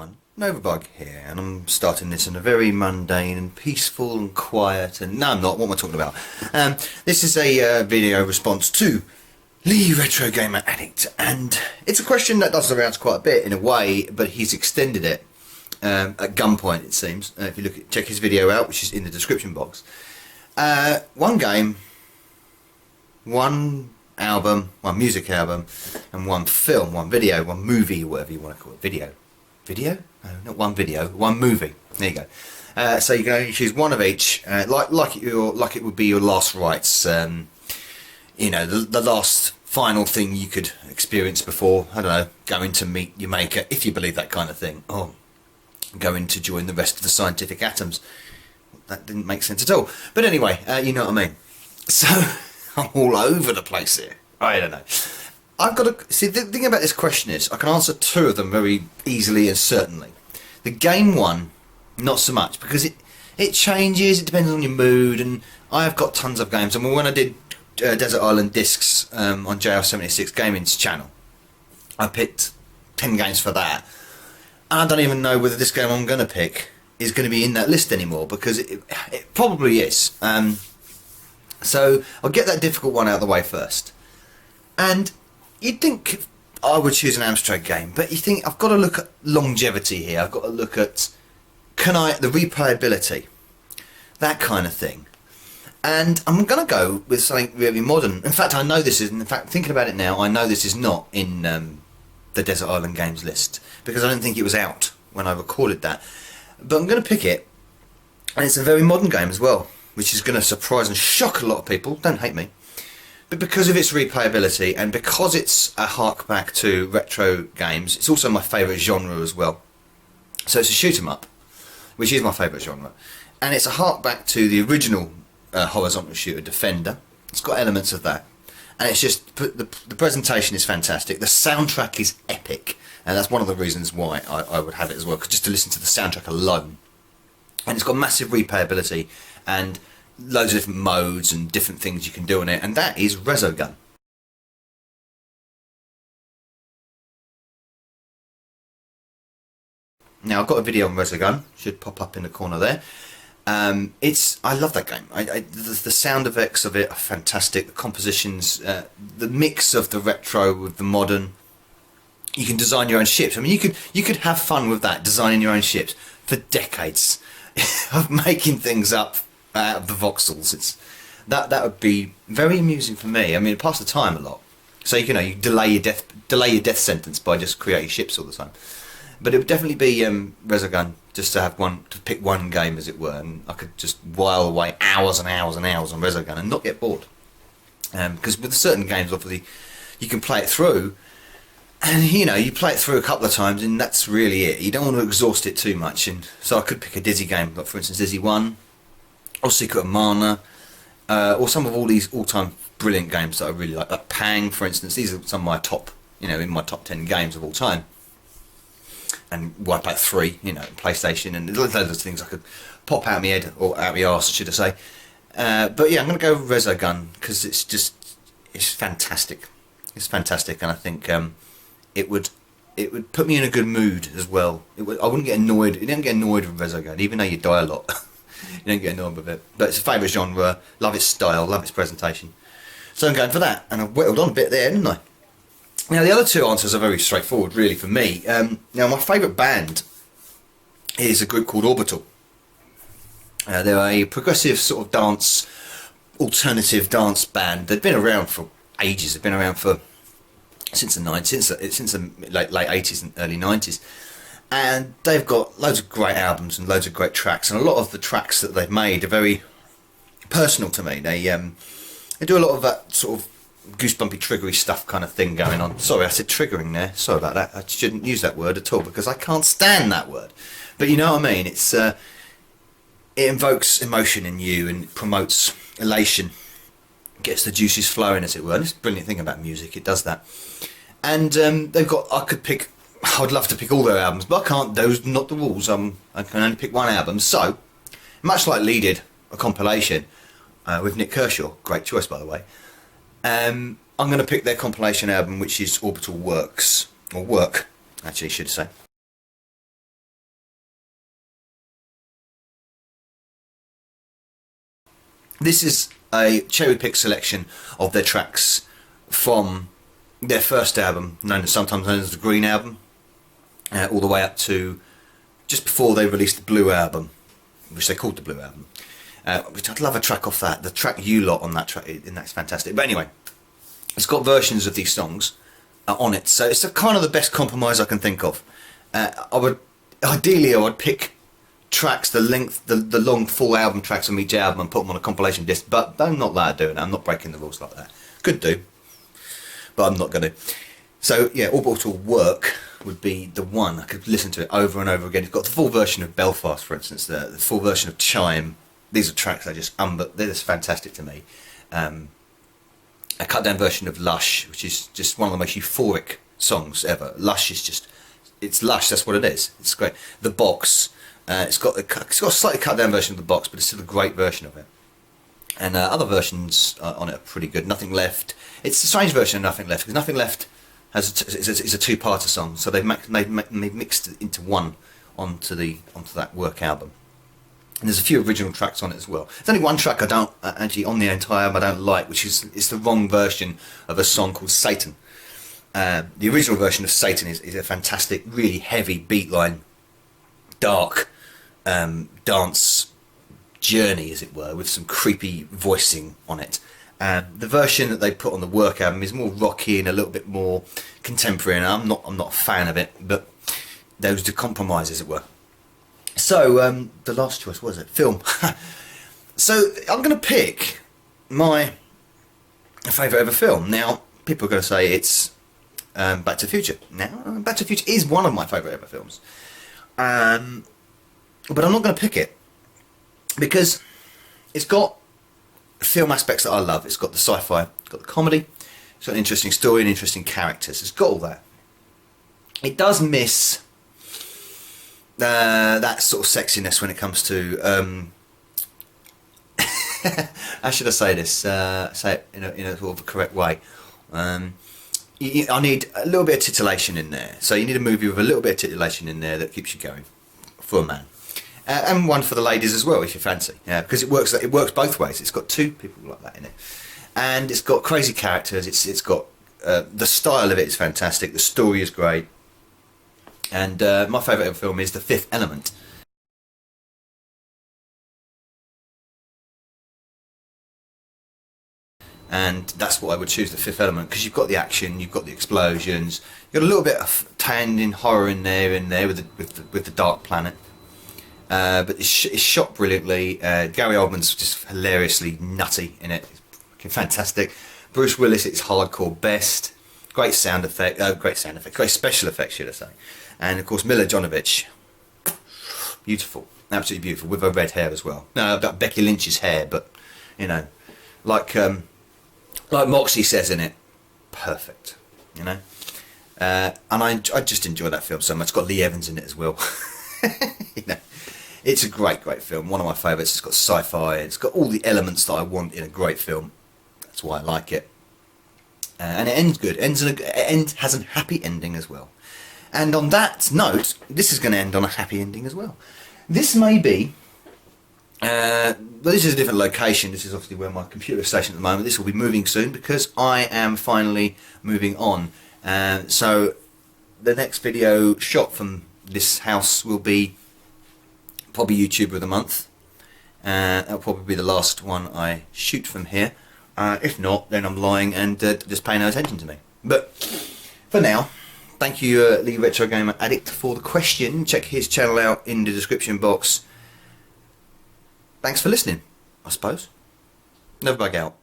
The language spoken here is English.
everyone, Novabug here, and I'm starting this in a very mundane and peaceful and quiet, and no I'm not, what am I talking about? This is a video response to Lee RetroGamerAddict, and it's a question that does around quite a bit in a way, but he's extended it at gunpoint it seems. If you check his video out, which is in the description box. One game, one album, one music album, and one film, one video, one movie, whatever you want to call it. Video? No, not one video, one movie. There you go. So you can only choose one of each, like it would be your last rites. You know, the last final thing you could experience before, I don't know, going to meet your maker, if you believe that kind of thing, or going to join the rest of the scientific atoms. That didn't make sense at all. But anyway, you know what I mean. So I'm all over the place here. I don't know. I've got to see, the thing about this question is I can answer two of them very easily and certainly. The game one, not so much, because it changes, it depends on your mood, and I have got tons of games. I mean, when I did Desert Island Discs on JR76 Gaming's channel, I picked 10 games for that, and I don't even know whether this game I'm going to pick is going to be in that list anymore, because it probably is. So I'll get that difficult one out of the way first. And you'd think I would choose an Amstrad game, but you think I've got to look at longevity here. I've got to look at the replayability, that kind of thing. And I'm going to go with something really modern. In fact, I know this is. In fact, thinking about it now, I know this is not in the Desert Island Games list, because I don't think it was out when I recorded that. But I'm going to pick it, and it's a very modern game as well, which is going to surprise and shock a lot of people. Don't hate me. But because of its replayability, and because it's a hark back to retro games, it's also my favourite genre as well. So it's a shoot 'em up, which is my favourite genre, and it's a hark back to the original horizontal shooter Defender. It's got elements of that, and it's just the presentation is fantastic. The soundtrack is epic, and that's one of the reasons why I would have it as well, because just to listen to the soundtrack alone. And it's got massive replayability and loads of different modes and different things you can do on it, and that is Resogun. Now I've got a video on Resogun, should pop up in the corner there. I love that game. The sound effects of it are fantastic. The compositions, the mix of the retro with the modern. You can design your own ships. I mean, you could have fun with that, designing your own ships for decades of making things up out of the voxels. That would be very amusing for me. I mean, it passed the time a lot. So you delay your death sentence by just creating ships all the time. But it would definitely be Resogun, just to have to pick one game, as it were, and I could just while away hours and hours and hours on Resogun and not get bored. Because with certain games, obviously, you can play it through, and you play it through a couple of times, and that's really it. You don't want to exhaust it too much, and so I could pick a Dizzy game, like for instance Dizzy 1, or Secret of Mana, or some of all these all-time brilliant games that I really like Pang, for instance. These are some of my top, in my top 10 games of all time. And Wipeout 3, PlayStation, and loads of things I could pop out my head, or out my arse, should I say. But yeah, I'm going to go with Resogun, because it's fantastic. It's fantastic, and I think it would put me in a good mood as well. I wouldn't get annoyed. You don't get annoyed with Resogun, even though you die a lot. You don't get annoyed with it. But it's a favourite genre. Love its style. Love its presentation. So I'm going for that, and I've whittled on a bit there, didn't I? Now the other two answers are very straightforward, really, for me. Now my favourite band is a group called Orbital. They're a progressive sort of alternative dance band. They've been around for ages. They've been around since the late 80s and early 90s, and they've got loads of great albums and loads of great tracks. And a lot of the tracks that they've made are very personal to me. They do a lot of that sort of goosebumpy, triggery stuff kind of thing going on. Sorry, I said triggering there. Sorry about that. I shouldn't use that word at all, because I can't stand that word. But you know what I mean. It invokes emotion in you and promotes elation, gets the juices flowing, as it were. And it's a brilliant thing about music. It does that. And they've got. I would love to pick all their albums, but I can't. Those are not the rules. I can only pick one album. So, much like Lee did a compilation with Nick Kershaw. Great choice, by the way. I'm going to pick their compilation album, which is Orbital Works, or Work, actually, I should say. This is a cherry-picked selection of their tracks from their first album, sometimes known as the Green Album, all the way up to just before they released the Blue Album, which they called the Blue Album. Which I'd love a track off that. The track You Lot on that track, and that's fantastic. But anyway, it's got versions of these songs on it, so it's kind of the best compromise I can think of. Ideally I would pick tracks, the long full album tracks from each album and put them on a compilation disc, but I'm not allowed to do it. I'm not breaking the rules like that. Could do, but I'm not going to. So yeah, Orbital Work would be the one. I could listen to it over and over again. It's got the full version of Belfast, for instance, the full version of Chime. These are tracks that they're just fantastic to me. A cut down version of Lush, which is just one of the most euphoric songs ever. Lush is just, it's Lush, that's what it is. It's great. The Box, it's got a slightly cut down version of The Box, but it's still a great version of it. And other versions on it are pretty good. Nothing Left, it's a strange version of Nothing Left, because Nothing Left is a two-parter song, so they've mixed it into one onto that Work album. And there's a few original tracks on it as well. There's only one track I don't actually on the entire album I don't like, which is it's the wrong version of a song called Satan. The original version of Satan is a fantastic, really heavy beatline, dark dance journey, as it were, with some creepy voicing on it. The version that they put on the Work album is more rocky and a little bit more contemporary, and I'm not a fan of it, but those are compromises, as it were. So the last choice was it film. So I'm going to pick my favourite ever film. Now people are going to say it's Back to the Future. Now Back to the Future is one of my favourite ever films, but I'm not going to pick it because it's got film aspects that I love. It's got the sci-fi, it's got the comedy, it's got an interesting story and interesting characters. It's got all that. It does miss that sort of sexiness when it comes to how should I say this? Say it in a sort of a correct way. I need a little bit of titillation in there. So you need a movie with a little bit of titillation in there that keeps you going for a man, and one for the ladies as well if you fancy. Yeah, because it works both ways. It's got two people like that in it, and it's got crazy characters. It's got the style of it is fantastic. The story is great. And my favourite ever film is The Fifth Element. And that's what I would choose, The Fifth Element, because you've got the action, you've got the explosions, you've got a little bit of tan horror in there with the Dark Planet. But it's shot brilliantly. Gary Oldman's just hilariously nutty in it. It's fantastic. Bruce Willis at his hardcore best. Great special effects, should I say. And of course Mila Jovovich, beautiful, absolutely beautiful, with her red hair as well. No, about Becky Lynch's hair, but you know, like Moxie says in it, perfect. You know, and I just enjoy that film so much. It's got Lee Evans in it as well. You know, it's a great film. One of my favourites. It's got sci-fi. It's got all the elements that I want in a great film. That's why I like it. And it ends good. It has a happy ending as well. And on that note, this is going to end on a happy ending as well. This may be, well, this is a different location. This is obviously where my computer is stationed at the moment. This will be moving soon because I am finally moving on. So the next video shot from this house will be probably YouTuber of the month. That'll probably be the last one I shoot from here. If not, then I'm lying and just pay no attention to me. But for now, thank you, the RetroGamerAddict, for the question. Check his channel out in the description box. Thanks for listening, I suppose. Never bug out.